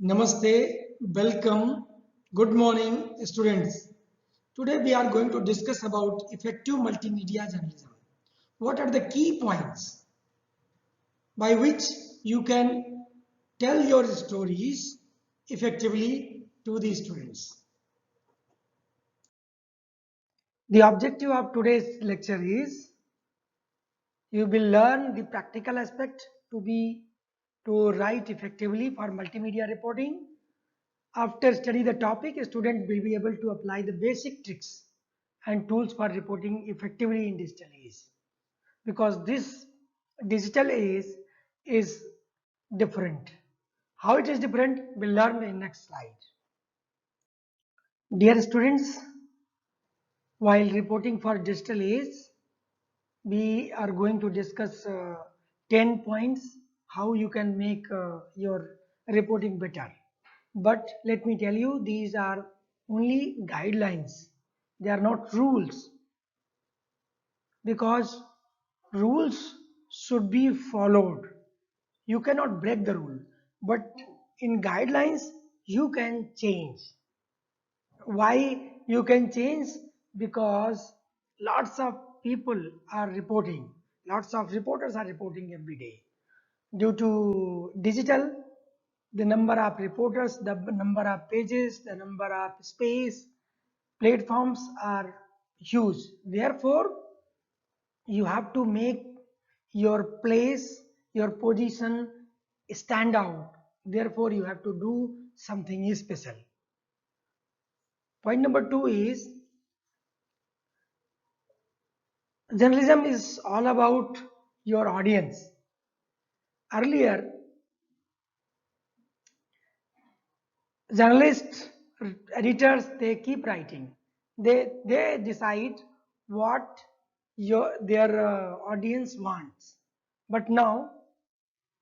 Namaste, welcome, good morning students. Today we are going to discuss about effective multimedia journalism. What are the key points by which you can tell your stories effectively to the students? The objective of today's lecture is you will learn the practical aspect to write effectively for multimedia reporting. After study the topic, a student will be able to apply the basic tricks and tools for reporting effectively in digital age. Because this digital age is different. How it is different, we'll learn in next slide. Dear students, while reporting for digital age, we are going to discuss 10 points how you can make your reporting better. But let me tell you, these are only guidelines. They are not rules, because rules should be followed. You cannot break the rule, but in guidelines you can change. Why you can change? Because lots of people are reporting, lots of reporters are reporting every day. Due to digital, the number of reporters, the number of pages, the number of space, platforms are huge. Therefore, you have to make your place, your position stand out. Therefore, you have to do something special. Point number two is journalism is all about your audience. Earlier, journalists, editors, they keep writing. They decide what their audience wants. But now,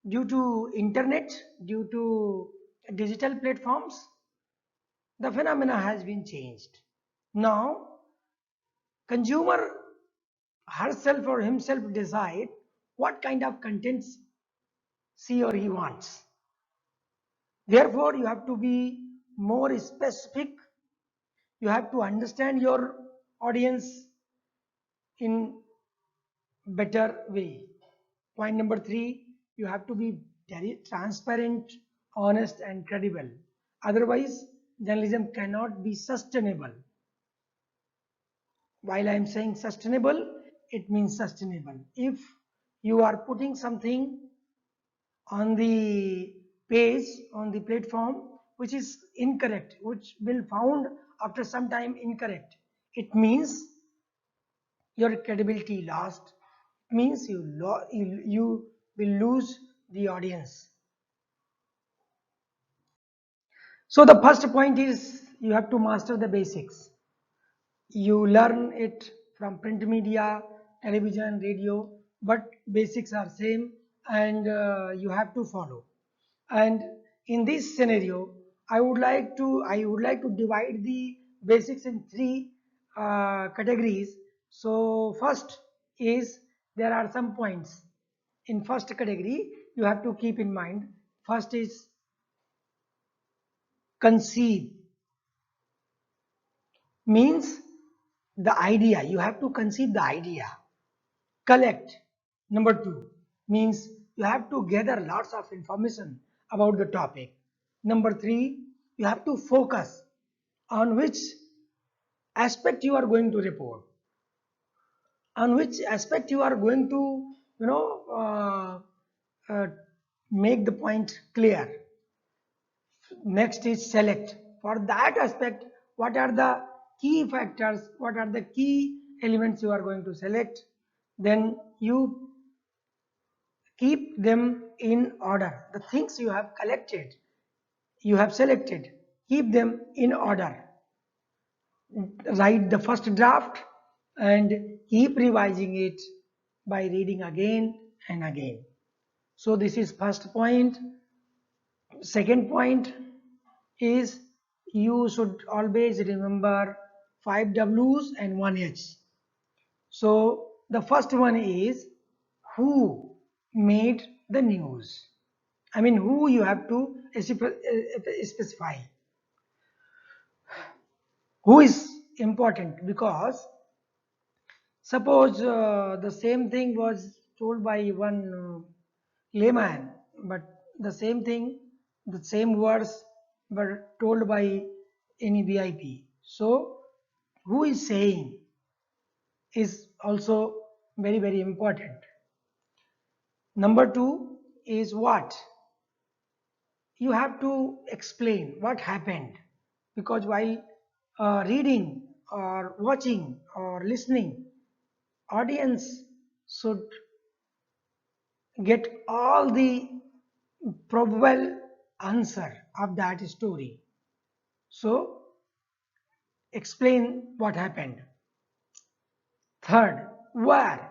due to internet, due to digital platforms, the phenomena has been changed. Now, consumer herself or himself decide what kind of contents she or he wants. Therefore, you have to be more specific. You have to understand your audience in better way. Point number three, you have to be very transparent, honest and credible. Otherwise, journalism cannot be sustainable. While I am saying sustainable, it means sustainable. If you are putting something on the page, on the platform, which is incorrect, which will found after some time incorrect, it means your credibility lost. It means you will lose the audience. So the first point is you have to master the basics. You learn it from print media, television, radio, but basics are same, and you have to follow. And in this scenario, I would like to divide the basics in three categories. So first is, there are some points in first category you have to keep in mind. First is conceive, means the idea. You have to conceive the idea. Collect, number two, means you have to gather lots of information about the topic. Number three, you have to focus on which aspect you are going to report, on which aspect you are going to you know make the point clear. Next is select. For that aspect, what are the key factors, what are the key elements you are going to select? Then you keep them in order. The things you have collected, you have selected, keep them in order. Write the first draft and keep revising it by reading again and again. So this is first point. Second point is, you should always remember 5 W's and 1 H. So the first one is, who made the news? I mean, who you have to specify. Who is important? Because suppose the same thing was told by one layman, but the same thing, the same words were told by any VIP. So, who is saying is also very, very important. Number two is what? You have to explain what happened, because while reading or watching or listening, audience should get all the probable answer of that story. So explain what happened. Third, where?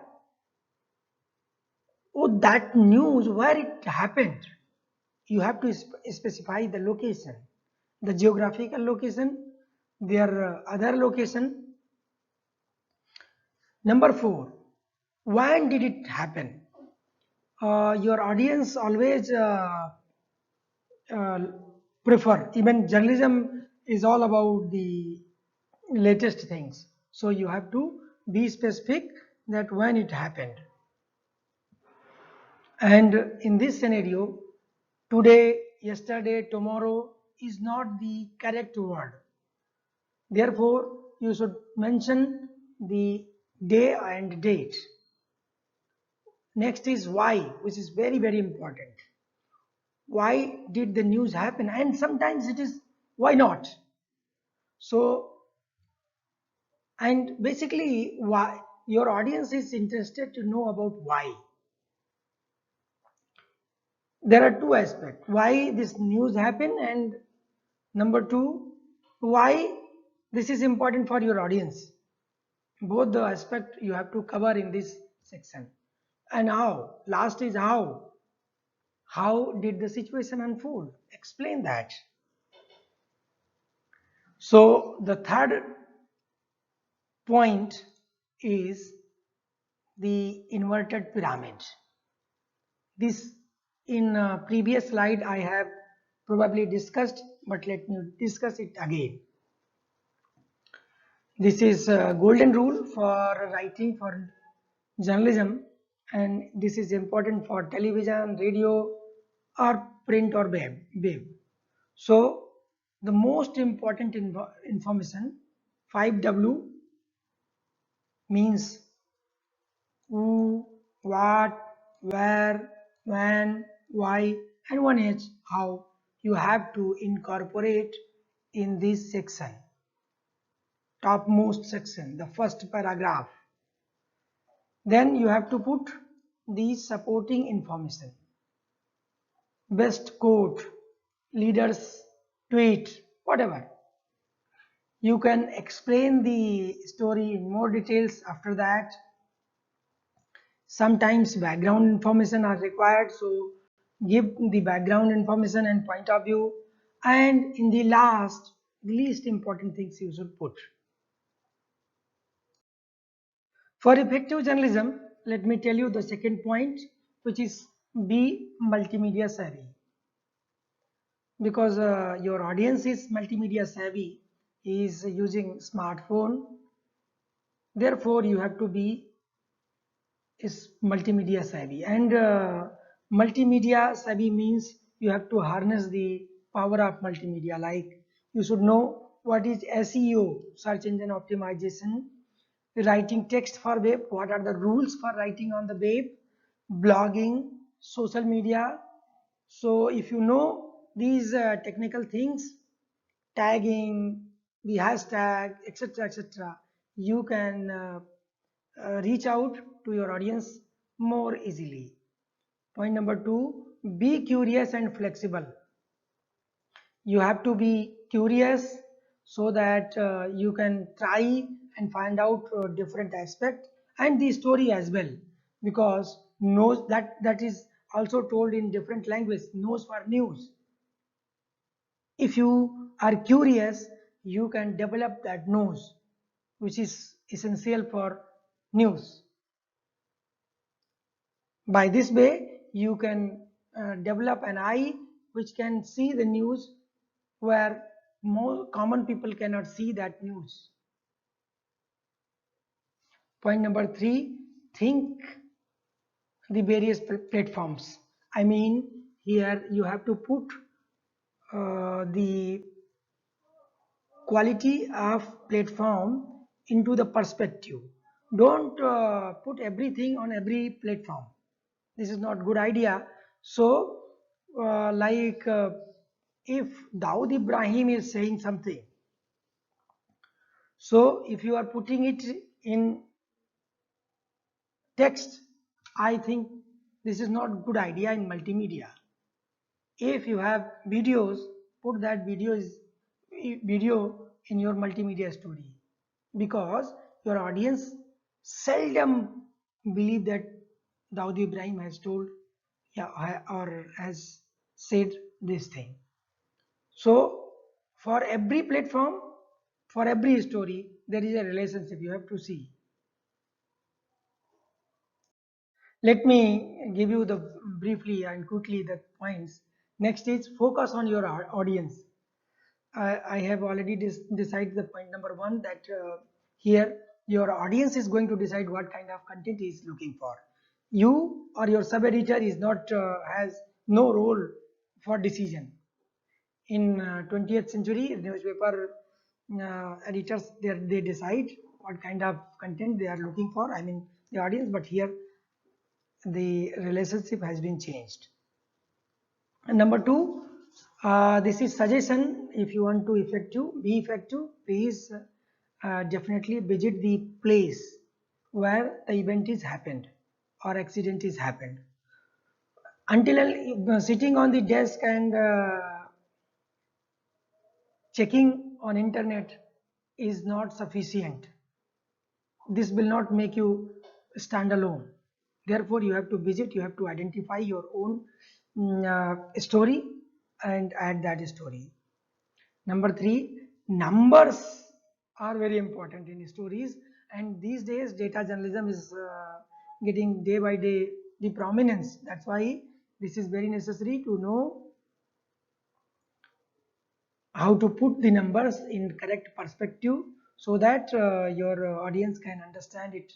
Oh, that news, where it happened. You have to specify the location, the geographical location, their other location. Number four, when did it happen? Your audience always uh, prefer, even journalism is all about the latest things. So you have to be specific that when it happened. And in this scenario, today, yesterday, tomorrow is not the correct word. Therefore, you should mention the day and date. Next is why, which is very, very important. Why did the news happen? And sometimes it is why not? So, and basically, why your audience is interested to know about why. There are two aspects: why this news happened, and number two, why this is important for your audience. Both the aspect you have to cover in this section. And how? Last is how. How did the situation unfold? Explain that. So the third point is the inverted pyramid. This in previous slide I have probably discussed, but let me discuss it again. This is a golden rule for writing for journalism, and this is important for television, radio, or print or web. So the most important information, 5W, means who, what, where, when, why, and 1H, how you have to incorporate in this section, topmost section, the first paragraph. Then you have to put the supporting information, best quote, leaders tweet, whatever. You can explain the story in more details after that. Sometimes background information are required, so give the background information and point of view. And in the last, the least important things you should put. For effective journalism, let me tell you the second point, which is be multimedia savvy. Because your audience is multimedia savvy, is using smartphone, therefore you have to be is multimedia savvy. And multimedia savvy means you have to harness the power of multimedia. Like you should know what is SEO, search engine optimization, writing text for web, what are the rules for writing on the web, blogging, social media. So if you know these technical things, tagging, the hashtag, etc., you can reach out to your audience more easily. Point number two, be curious and flexible. You have to be curious so that you can try and find out different aspect and the story as well, because knows that is also told in different language, knows for news. If you are curious, you can develop that nose, which is essential for news. By this way, you can develop an eye which can see the news where more common people cannot see that news. Point number 3, think the various platforms. I mean, here you have to put the quality of platform into the perspective. Don't put everything on every platform. This is not good idea. So, if Dawood Ibrahim is saying something, so if you are putting it in text, I think this is not good idea in multimedia. If you have videos, put that video in your multimedia story, because your audience seldom believe that Dawood Ibrahim has told, yeah, or has said this thing. So for every platform, for every story, there is a relationship you have to see. Let me give you the briefly and quickly the points. Next is focus on your audience. I have already decided the point number 1, that here your audience is going to decide what kind of content he is looking for. You or your sub editor is not has no role for decision. In 20th century, newspaper editors they decide what kind of content they are looking for. I mean the audience, but here the relationship has been changed. And number 2, this is suggestion. If you want to be effective, please definitely visit the place where the event is happened or accident is happened. Until sitting on the desk and checking on internet is not sufficient. This will not make you stand alone. Therefore, you have to visit, you have to identify your own story and add that story. Number 3, numbers are very important in stories, and these days data journalism is getting day by day the prominence. That's why this is very necessary to know how to put the numbers in correct perspective, so that your audience can understand it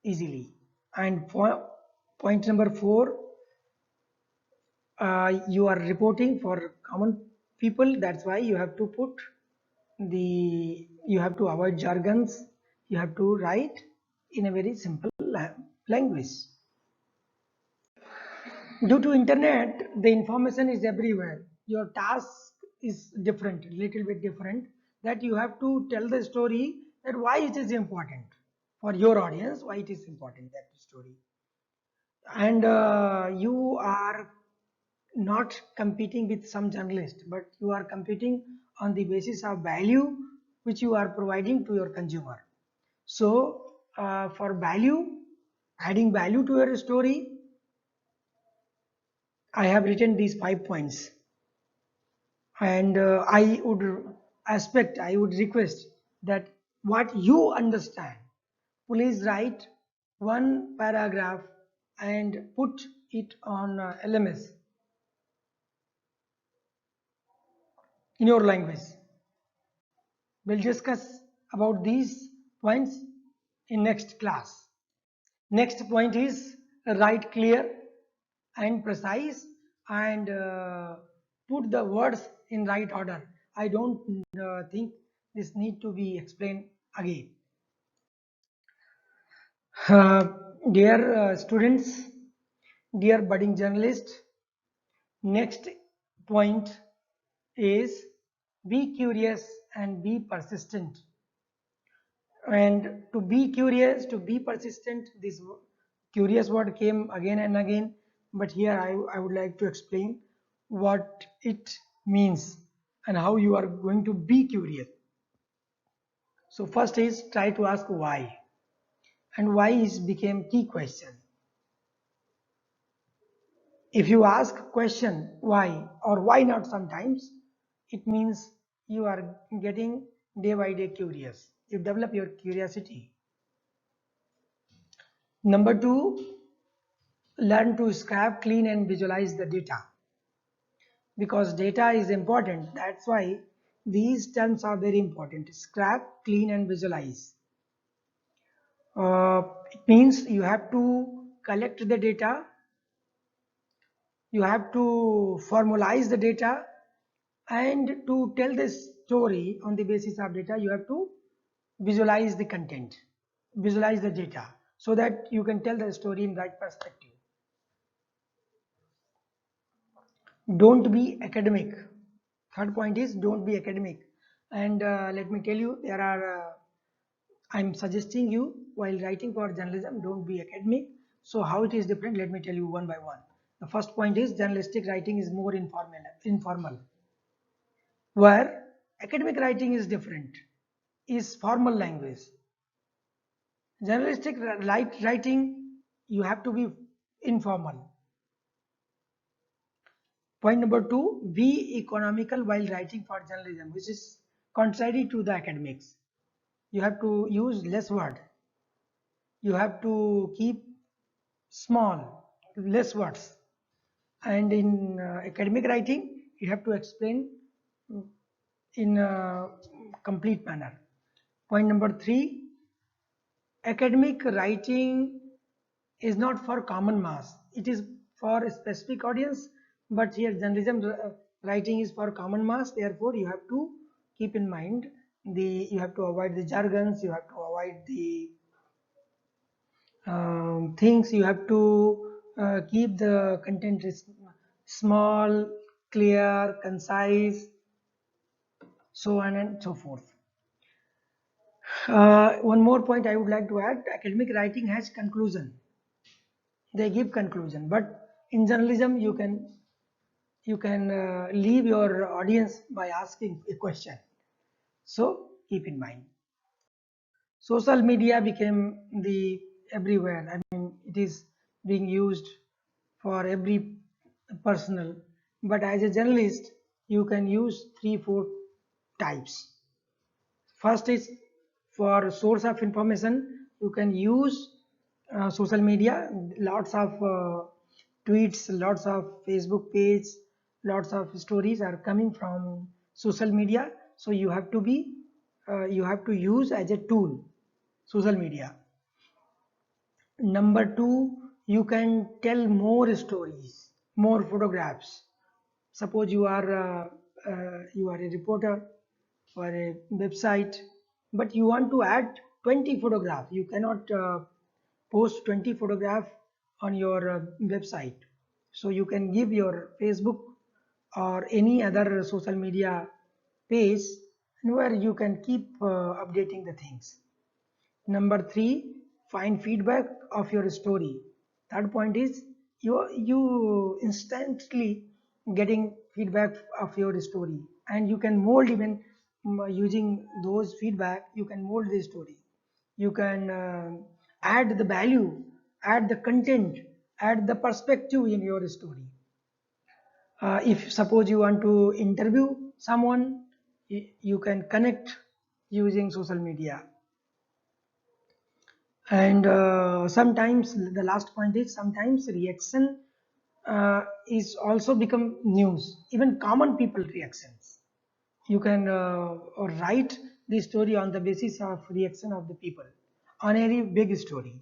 easily. And point number 4, you are reporting for common people. That's why you have to put you have to avoid jargons. You have to write in a very simple language. Due to internet, the information is everywhere. Your task is different, little bit different, that you have to tell the story, that why it is important for your audience, why it is important, that story. And you are not competing with some journalist, but you are competing on the basis of value which you are providing to your consumer. So for value, adding value to your story, I have written these 5 points, and I would request that what you understand, please write one paragraph and put it on LMS in your language. We'll discuss about these points in next class. Next point is write clear and precise, and put the words in right order. I don't think this need to be explained again. Uh, dear students, dear budding journalists, next point is be curious and be persistent. And to be curious, to be persistent, this curious word came again and again, but here I would like to explain what it means and how you are going to be curious. So first is try to ask why, and why is became key question. If you ask question why or why not sometimes, it means you are getting day by day curious. You develop your curiosity. Number 2, learn to scrap, clean and visualize the data, because data is important. That's why these terms are very important: scrap, clean and visualize. It means you have to collect the data, you have to formalize the data, and to tell the story on the basis of data you have to visualize the content, visualize the data, so that you can tell the story in right perspective. Don't be academic. Third point is don't be academic. And let me tell you, there are I'm suggesting you, while writing for journalism, don't be academic. So how it is different, let me tell you one by one. The first point is journalistic writing is more informal, where academic writing is different, is formal language. Journalistic writing, you have to be informal. Point number two, be economical while writing for journalism, which is contrary to the academics. You have to use less word. You have to keep small, less words. And in academic writing, you have to explain in a complete manner. Point number three, academic writing is not for common mass. It is for a specific audience, but here journalism writing is for common mass. Therefore, you have to keep in mind you have to avoid the jargons, you have to avoid the things, you have to keep the content small, clear, concise, so on and so forth. One more point I would like to add: academic writing has conclusion. They give conclusion, but in journalism you can leave your audience by asking a question. So keep in mind. Social media became the everywhere. I mean, it is being used for every personal. But as a journalist, you can use 3-4 types. First is for source of information. You can use social media, lots of tweets, lots of Facebook page, lots of stories are coming from social media. So you have to use as a tool social media. Number two, you can tell more stories, more photographs. Suppose you are a reporter for a website, but you want to add 20 photograph. You cannot post 20 photograph on your website. So you can give your Facebook or any other social media page where you can keep updating the things. Number three, find feedback of your story. Third point is you instantly getting feedback of your story, and you can mold even using those feedback. You can mold the story. You can add the value, add the content, add the perspective in your story. If suppose you want to interview someone, you can connect using social media. And sometimes the last point is sometimes reaction is also become news, even common people reactions. You can write the story on the basis of reaction of the people on any big story.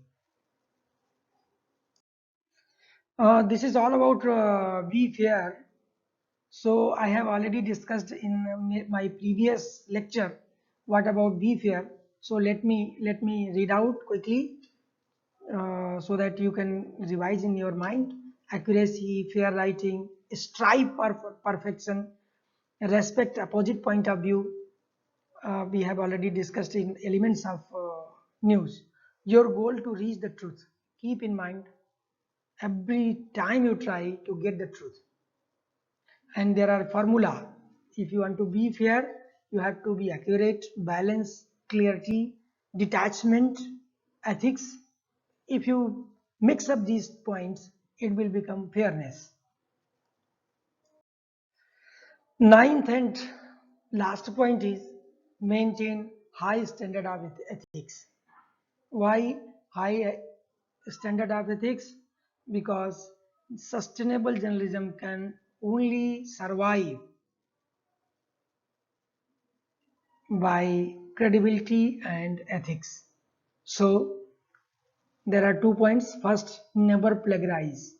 This is all about be fair. So I have already discussed in my previous lecture what about be fair. So let me read out quickly so that you can revise in your mind: accuracy, fair writing, strive for perfection, respect opposite point of view. We have already discussed in elements of news. Your goal to reach the truth. Keep in mind every time you try to get the truth. And there are formula. If you want to be fair, you have to be accurate, balance, clarity, detachment, ethics. If you mix up these points, it will become fairness. Ninth and last point is maintain high standard of ethics. Why high standard of ethics? because sustainable journalism can only survive by credibility and ethics. So there are 2 points. First, never plagiarize.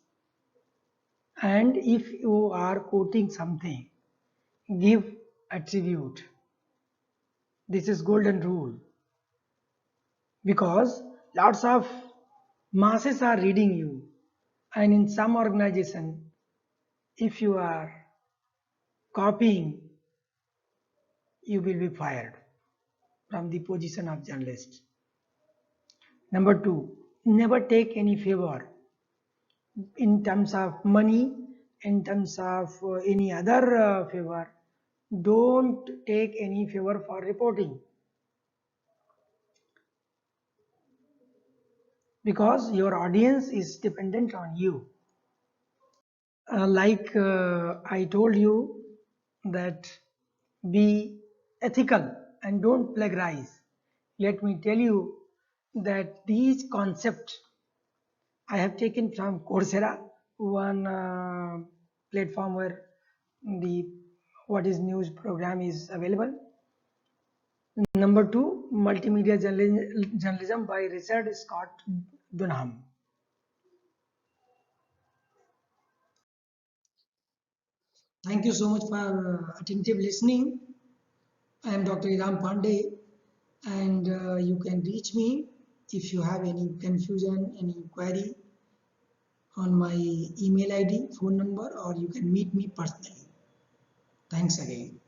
And if you are quoting something, give attribute. This is golden rule because lots of masses are reading you, and in some organization, if you are copying, you will be fired from the position of journalist. Number two, never take any favor in terms of money, in terms of any other favor. Don't take any favor for reporting because your audience is dependent on you. Like I told you that be ethical and don't plagiarize. Let me tell you that these concepts I have taken from Coursera, one platform where the what is news program is available. Number two, multimedia journalism by Richard Scott Dunham. Thank you so much for attentive listening. I am Dr. Iram Pandey, and you can reach me if you have any confusion, any query on my email ID, phone number, or you can meet me personally. Thanks again.